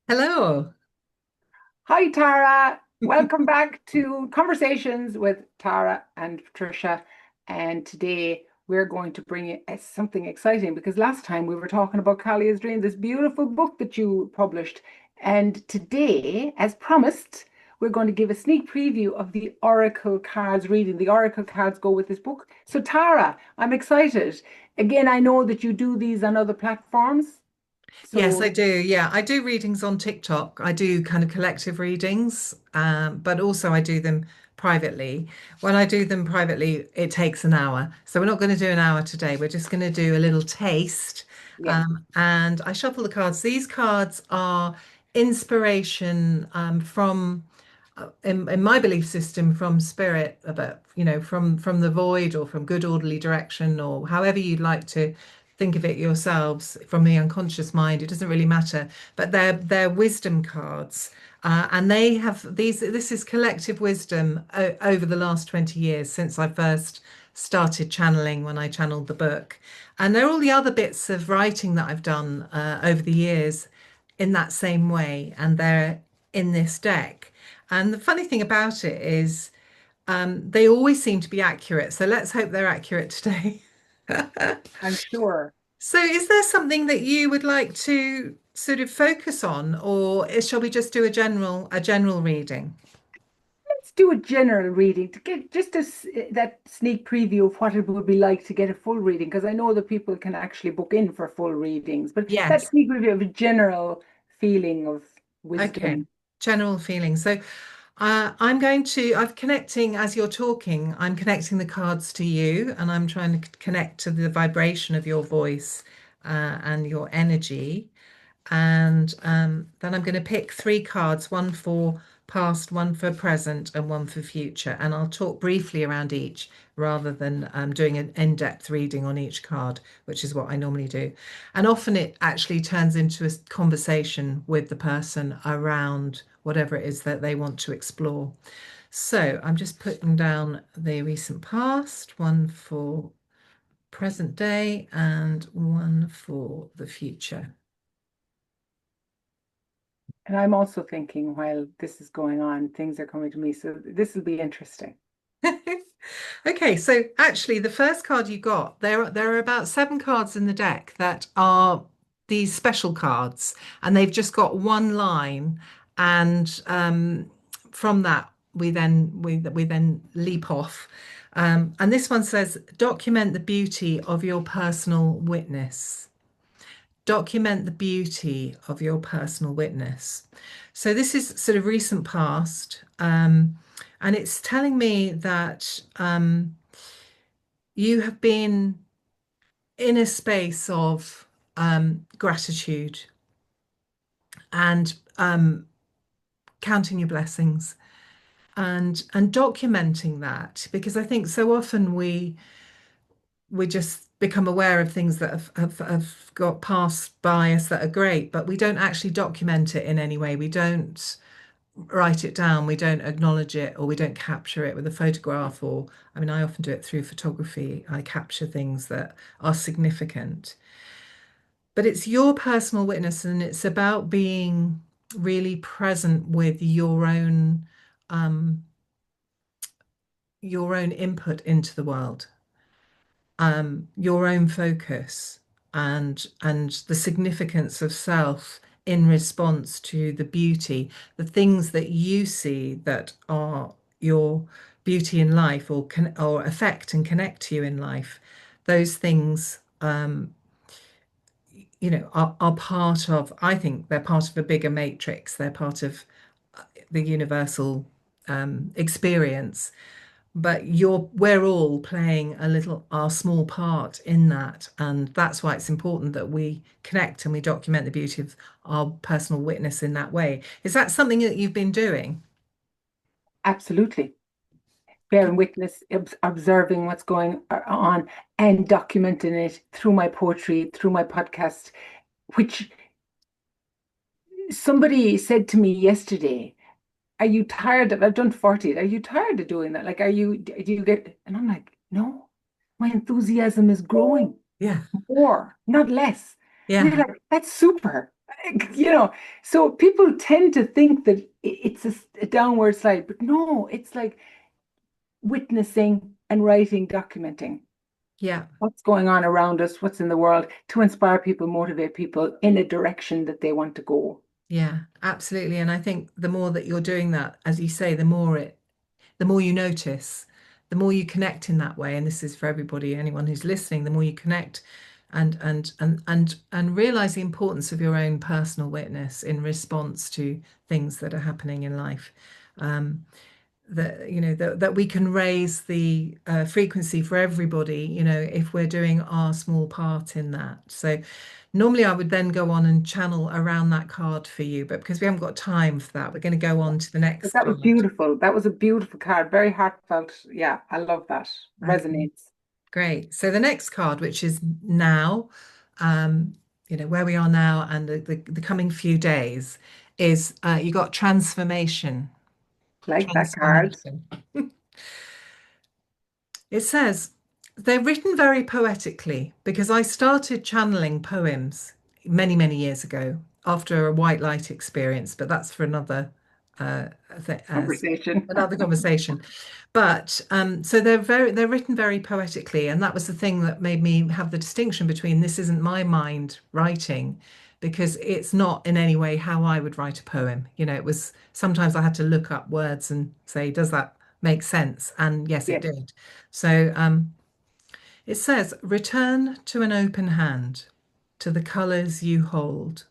Hello. Hi, Tara. Welcome back to Conversations with Tara and Patricia. And today we're going to bring you something exciting because last time we were talking about Calia's Dream, this beautiful book that you published. And today, as promised, we're going to give a sneak preview of the Oracle cards reading. The Oracle cards go with this book. So, Tara, I'm excited. Again, I know that you do these on other platforms. Yes, I So, do. Yeah, I do readings on TikTok. I do kind of collective readings, but also I do them privately. When I do them privately, it takes an hour. So we're not going to do an hour today. We're just going to do a little taste. yes. And I shuffle the cards. These cards are inspiration from in my belief system from spirit about from the void or from good orderly direction or however you'd like to think of it yourselves from the unconscious mind. It doesn't really matter, but they're wisdom cards. And they have this is collective wisdom over the last 20 years since I first started channeling when I channeled the book. And there are all the other bits of writing that I've done over the years in that same way, and they're in this deck. And the funny thing about it is they always seem to be accurate. So let's hope they're accurate today. I'm sure. So is there something that you would like to sort of focus on, or shall we just do a general reading? Let's do a general reading to get just that sneak preview of what it would be like to get a full reading, because I know that people can actually book in for full readings, but that Yes. sneak preview of a general feeling of Okay. wisdom. General feeling. So I'm connecting as you're talking, I'm connecting the cards to you and I'm trying to connect to the vibration of your voice and your energy. And then I'm going to pick three cards, one for past, one for present, and one for future. And I'll talk briefly around each rather than doing an in-depth reading on each card, which is what I normally do. And often it actually turns into a conversation with the person around whatever it is that they want to explore. So I'm just putting down the recent past, one for present day, and one for the future. And I'm also thinking while this is going on, things are coming to me. So this will be interesting. Okay, so actually, the first card you got, there are about seven cards in the deck that are these special cards, and they've just got one line, and from that we then leap off. And this one says, document the beauty of your personal witness. Document the beauty of your personal witness. So this is sort of recent past, and it's telling me that you have been in a space of gratitude and counting your blessings and documenting that because I think so often we just become aware of things that have got passed by us that are great, but we don't actually document it in any way. We don't write it down, we don't acknowledge it, or we don't capture it with a photograph. Or, I mean, I often do it through photography. I capture things that are significant. But it's your personal witness, and it's about being really present with um, your own input into the world, your own focus, and the significance of self in response to the beauty, the things that you see that are your beauty in life or can or affect and connect to you in life. Those things are part of, I think they're part of a bigger matrix. They're part of the universal experience. But we're all playing our small part in that. And that's why it's important that we connect and we document the beauty of our personal witness in that way. Is that something that you've been doing? Absolutely. Bearing witness, observing what's going on and documenting it through my poetry, through my podcast, which somebody said to me yesterday, are you tired of, I've done 40, are you tired of doing that? Like, do you get, and I'm like, no, my enthusiasm is growing Yeah. more, not less. And they're Yeah. like, that's super. you know, so people tend to think that it's a downward slide, but no, it's like witnessing and writing, documenting Yeah. what's going on around us, what's in the world, to inspire people, motivate people in a direction that they want to go. Yeah, absolutely. And I think the more that you're doing that, as you say, the more you notice, the more you connect in that way. And this is for everybody, anyone who's listening, the more you connect and realize the importance of your own personal witness in response to things that are happening in life. Um, that that we can raise the frequency for everybody, if we're doing our small part in that. So normally I would then go on and channel around that card for you, but because we haven't got time for that, we're going to go on to the But next that was card. beautiful. That was a beautiful card, very heartfelt. Yeah, I love that. Okay, Resonates. great. So the next card, which is now, um, where we are now and the coming few days, is you got transformation. Like that card. Transformation. It says they're written very poetically because I started channeling poems many, many years ago after a white light experience, but that's for uh, th Conversation. another conversation. But so they're written very poetically, and that was the thing that made me have the distinction between this isn't my mind writing because it's not in any way how I would write a poem. It was sometimes I had to look up words and say, does that make sense? And yes, it Yes, did. So it says, return to an open hand, to the colours you hold.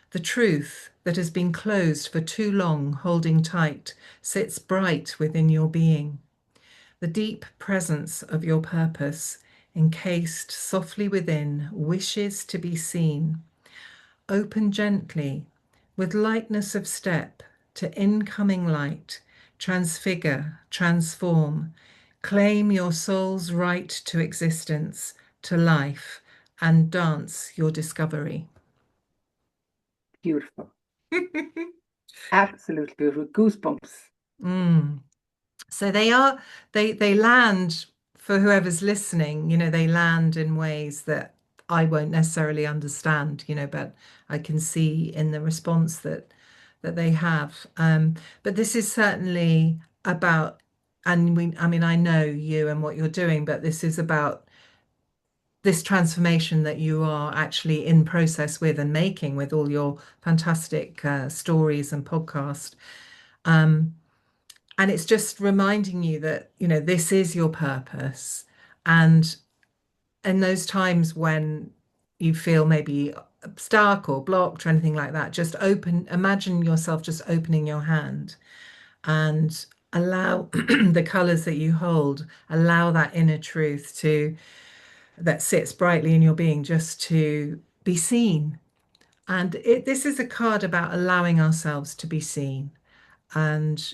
The truth that has been closed for too long, holding tight, sits bright within your being. The deep presence of your purpose, encased softly within, wishes to be seen. Open gently, with lightness of step, to incoming light, transfigure, transform, claim your soul's right to existence, to life, and dance your discovery. beautiful. Absolutely beautiful. Goosebumps. Mm. So they land for whoever's listening, they land in ways that I won't necessarily understand, but I can see in the response that they have. But this is certainly about, and I mean, I know you and what you're doing, but this is about this transformation that you are actually in process with and making with all your fantastic stories and podcast. Um, and it's just reminding you that, this is your purpose. And in those times when you feel maybe stuck or blocked or anything like that, just imagine yourself just opening your hand and allow the colors that you hold, allow that inner truth that sits brightly in your being just to be seen. And this is a card about allowing ourselves to be seen and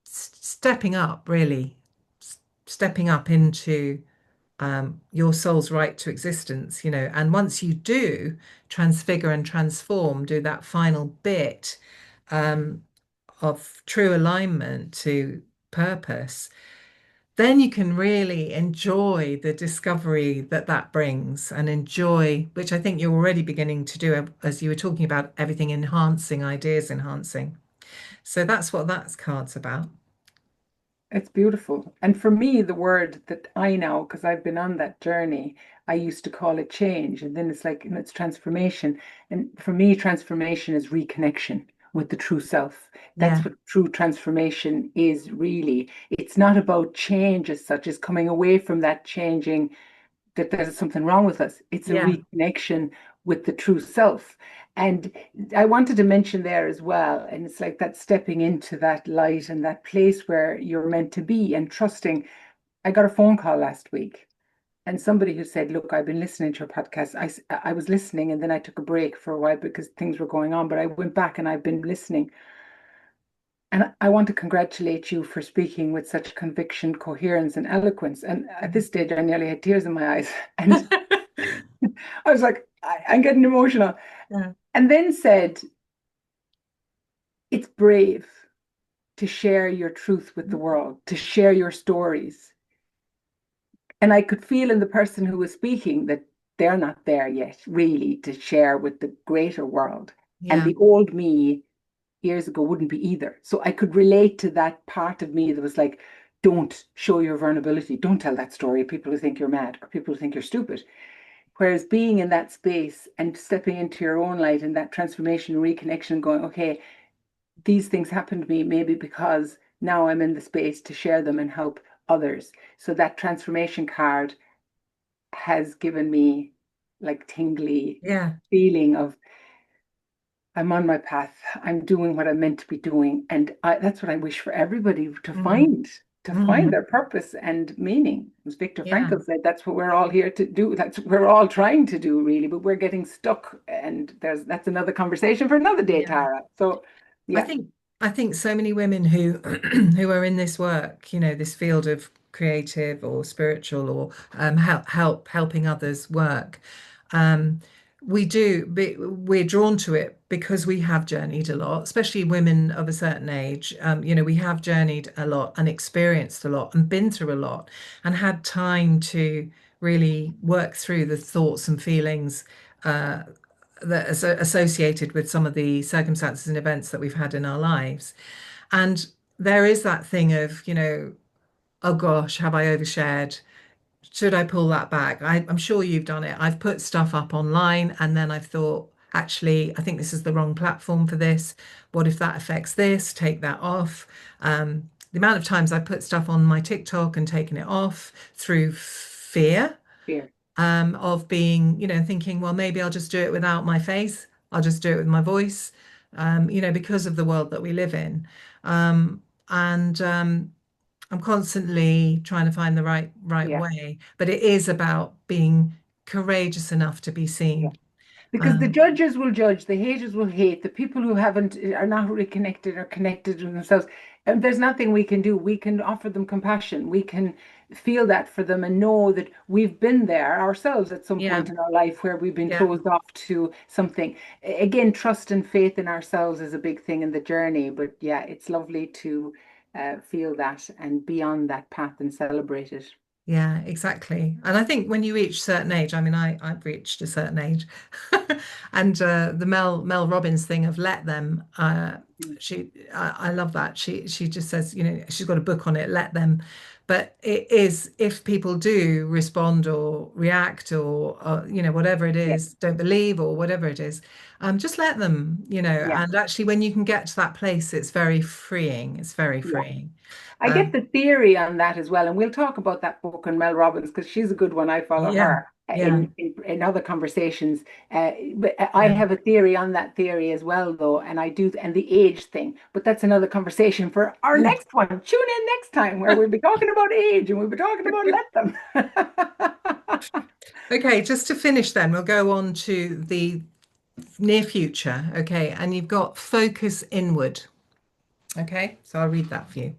stepping up, really, stepping up into your soul's right to existence, And once you do transfigure and transform, do that final bit um, of true alignment to purpose, then you can really enjoy the discovery that that brings and enjoy, which I think you're already beginning to do as you were talking about everything enhancing, ideas enhancing. So that's what that card's about. It's beautiful. And for me, the word that I know, because I've been on that journey, I used to call it change. And then it's like, it's transformation. And for me, transformation is reconnection with the true self. That's Yeah, what true transformation is really. It's not about change as such, as coming away from that changing that there's something wrong with us. It's a yeah, reconnection with the true self. And I wanted to mention there as well, and it's like that stepping into that light and that place where you're meant to be and trusting. I got a phone call last week and somebody who said, look, I've been listening to your podcast. I was listening and then I took a break for a while because things were going on, but I went back and I've been listening. And I want to congratulate you for speaking with such conviction, coherence, and eloquence. And at this stage, I nearly had tears in my eyes. And I was like, I'm getting emotional. yeah, And then said, it's brave to share your truth with the world, to share your stories. And I could feel in the person who was speaking that they're not there yet, really, to share with the greater world. And Yeah. the old me years ago wouldn't be either. So I could relate to that part of me that was like, don't show your vulnerability. Don't tell that story. People who think you're mad or people who think you're stupid. Whereas being in that space and stepping into your own light and that transformation, reconnection, going, okay, these things happened to me maybe because now I'm in the space to share them and help others. So that transformation card has given me like tingly Yeah. feeling of I'm on my path. I'm doing what I'm meant to be doing. And that's what I wish for everybody Mm. to find Hmm. their purpose and meaning. As Viktor Yeah. Frankl said, that's what we're all here to do. That's what we're all trying to do, really, but we're getting stuck. And that's another conversation for another day, Yeah. Tara. So I yeah, think I think so many women who who are in this work, this field of creative or spiritual or helping others work, um, we're drawn to it because we have journeyed a lot, especially women of a certain age. We have journeyed a lot and experienced a lot and been through a lot and had time to really work through the thoughts and feelings uh, that are associated with some of the circumstances and events that we've had in our lives. And there is that thing of, oh gosh, have I overshared? Should I pull that back? I'm sure you've done it. I've put stuff up online and then I've thought, actually, I think this is the wrong platform for this. What if that affects this? Take that off. The amount of times I put stuff on my TikTok and taken it off through fear fear. of being, thinking, well, maybe I'll just do it without my face. I'll just do it with my voice, because of the world that we live in. And I'm constantly trying to find the right Yeah. way, but it is about being courageous enough to be Yeah. seen. Because the Um, judges will judge, the haters will hate, the people who haven't are not reconnected or connected with themselves. And there's nothing we can do. We can offer them compassion. We can feel that for them and know that we've been there ourselves at some yeah, point in our life where we've been yeah, closed off to something. Again, trust and faith in ourselves is a big thing in the journey. But yeah, it's lovely to feel that and be on that path and celebrate it. yeah, exactly. And I think when you reach a certain age, I mean, I've reached a certain age, and the Mel Robbins thing of let them. Mm. I love that. She just says, she's got a book on it, let them. But it is if people do respond or react or whatever it Yeah, is, don't believe or whatever it is, just let them. yeah, And actually, when you can get to that place, it's very freeing. It's very yeah. freeing. I get Um, the theory on that as well, and we'll talk about that book on Mel Robbins because she's a good one. I follow yeah, her yeah, in other conversations. But I yeah. have a theory on that theory as well, though, and I do, and the age thing. But that's another conversation for our Yeah. next one. Tune in next time where we'll be talking about age and we'll be talking about let them. Okay, just to finish then, we'll go on to the near future. Okay, and you've got focus inward. Okay, so I'll read that for you.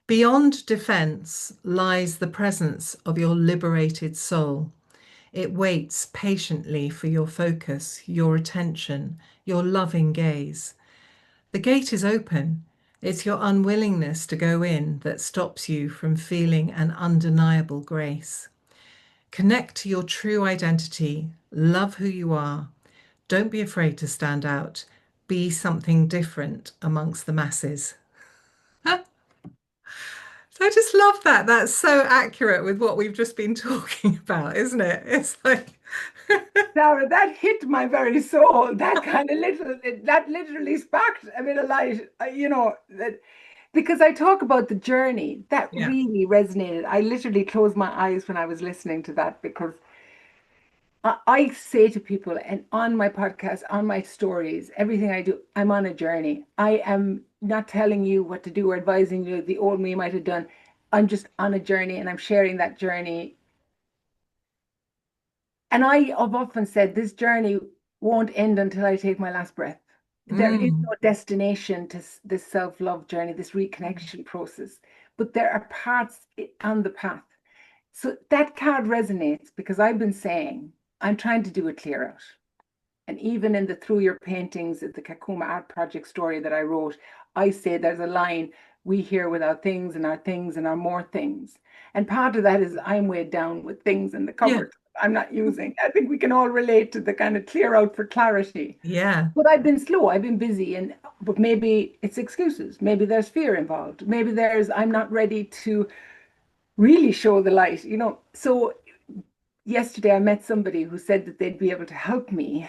Beyond defense lies the presence of your liberated soul. It waits patiently for your focus, your attention, your loving gaze. The gate is open. It's your unwillingness to go in that stops you from feeling an undeniable grace. Connect to your true identity. Love who you are. Don't be afraid to stand out. Be something different amongst the masses. So I just love that. That's so accurate with what we've just been talking about, isn't it? It's like, Now that hit my very soul. That literally sparked a bit of light. That because I talk about the journey, that yeah, really resonated. I literally closed my eyes when I was listening to that because I say to people and on my podcast, on my stories, everything I do, I'm on a journey. I am not telling you what to do or advising you the old me might have done. I'm just on a journey and I'm sharing that journey. And I have often said this journey won't end until I take my last breath. There is mm, no destination to this self-love journey, this reconnection process, but there are parts on the path. So that card resonates because I've been saying, I'm trying to do a clear out. And even in the Through Your Paintings, the Kakuma Art Project story that I wrote, I say there's a line, we here with our things and our more things. And part of that is I'm weighed down with things in the yeah, cupboard. I'm not using. I think we can all relate to the kind of clear out for clarity. Yeah. But I've been slow, I've been busy, and but maybe it's excuses. Maybe there's fear involved. Maybe there's I'm not ready to really show the light, So yesterday I met somebody who said that they'd be able to help me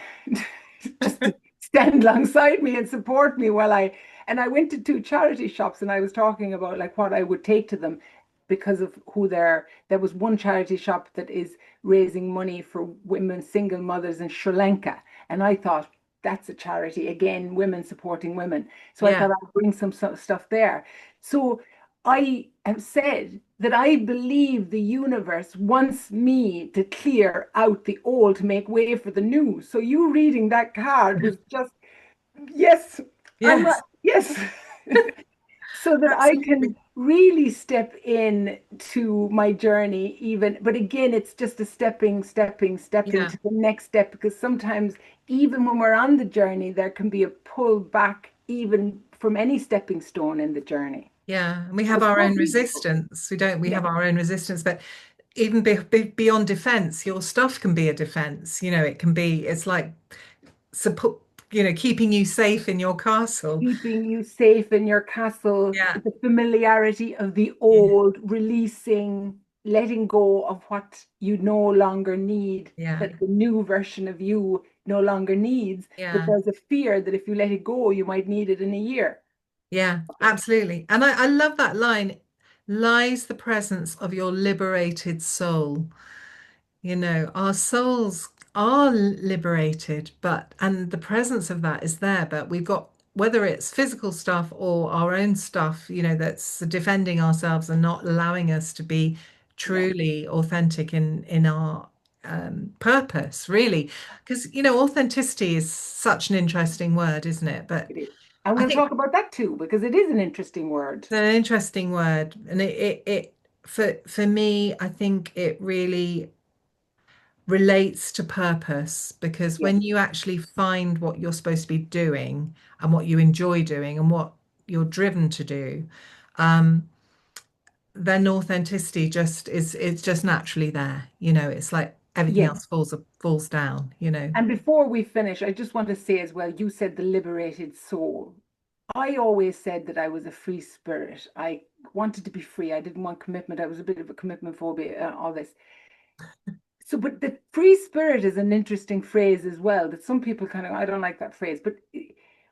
just to stand alongside me and support me while I went to two charity shops and I was talking about like what I would take to them because of who there was one charity shop that is raising money for women single mothers in Sri Lanka, and I thought that's a charity again, women supporting women. So I Yeah. thought I'd bring some stuff there. So I have said that I believe the universe wants me to clear out the old to make way for the new. So you reading that card was just, yes, I'm right. Yes. Yes. So that I can Absolutely. really step in to my journey even, but again, it's just a stepping Yeah. to the next step, because sometimes even when we're on the journey, there can be a pull back even from any stepping stone in the journey. Yeah. And we So have it's our so own beautiful. resistance. We Yeah, have our own resistance, but even beyond defense, your stuff can be a defense. It can be, it's like support, keeping you safe in your castle. keeping you safe in your castle, Yeah. the familiarity of the Yeah. old, releasing, letting go of what you no longer need, Yeah. that the new version of you no longer needs. But Yeah. there's a fear that if you let it go, you might need it in a year. Yeah, absolutely. And I love that line, lies the presence of your liberated soul. Our souls are liberated, and the presence of that is there, but we've got, whether it's physical stuff or our own stuff, that's defending ourselves and not allowing us to be Yeah, truly authentic in our purpose, really. Because, authenticity is such an interesting word, isn't it? But it is. I'm I going to think talk about that too, because it is an interesting word. it's an interesting word, and for me, I think it really relates to purpose, because Yeah. when you actually find what you're supposed to be doing and what you enjoy doing and what you're driven to do, um, then authenticity just is it's just naturally there. It's like everything Yes. else falls down. And before we finish, I just want to say as well, you said the liberated soul. I always said that I was a free spirit. I wanted to be free. I didn't want commitment. I was a bit of a commitment phobia, all this. So, but the free spirit is an interesting phrase as well, that some people kind of, I don't like that phrase, but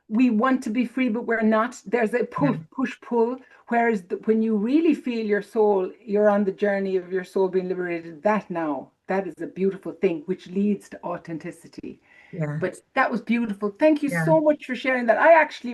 we want to be free, but we're not. There's a Yeah, push, pull. Whereas when you really feel your soul, you're on the journey of your soul being liberated, that is a beautiful thing, which leads to authenticity. yeah, But that was beautiful. Thank you yeah, so much for sharing that. I actually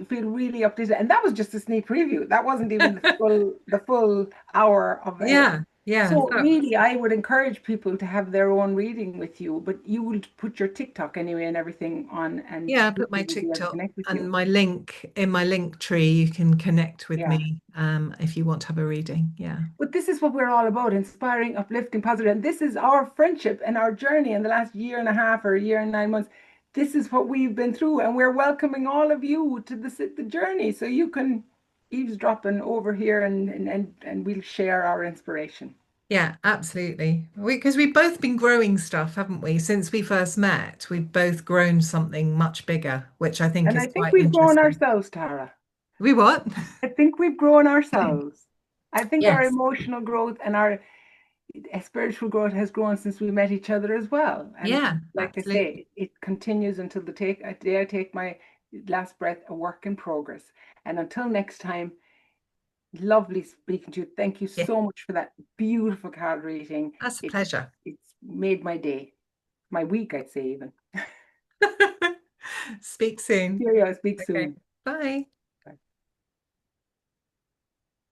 feel really updated, and that was just a sneak preview. That wasn't even the full hour of it. yeah, yeah. So really, I would encourage people to have their own reading with you, but you will put your TikTok anyway and everything on, and Yeah, I put my people will be able to TikTok connect with and you. my link in my link tree. You can connect with Yeah. me if you want to have a reading. Yeah. But this is what we're all about, inspiring, uplifting, positive. And this is our friendship and our journey in the last year and a half or a year and 9 months. This is what we've been through, and we're welcoming all of you to the journey. So you can eavesdrop and over here, and we'll share our inspiration. Yeah, absolutely. Because we've both been growing stuff, haven't we? Since we first met, we've both grown something much bigger, which I think And is I think quite we've grown interesting. ourselves, Tara. We what? I think we've grown ourselves. I think our Yes. emotional growth and our spiritual growth has grown since we met each other as well. And Yeah, like I absolutely. say, it continues until the day I take my last breath, a work in progress. And until next time, lovely speaking to you. Thank you Yeah, so much for that beautiful card reading. that's a It pleasure. it's made my day, my week, I'd say even. Speak soon. Cheerio, speak Okay. soon. Bye.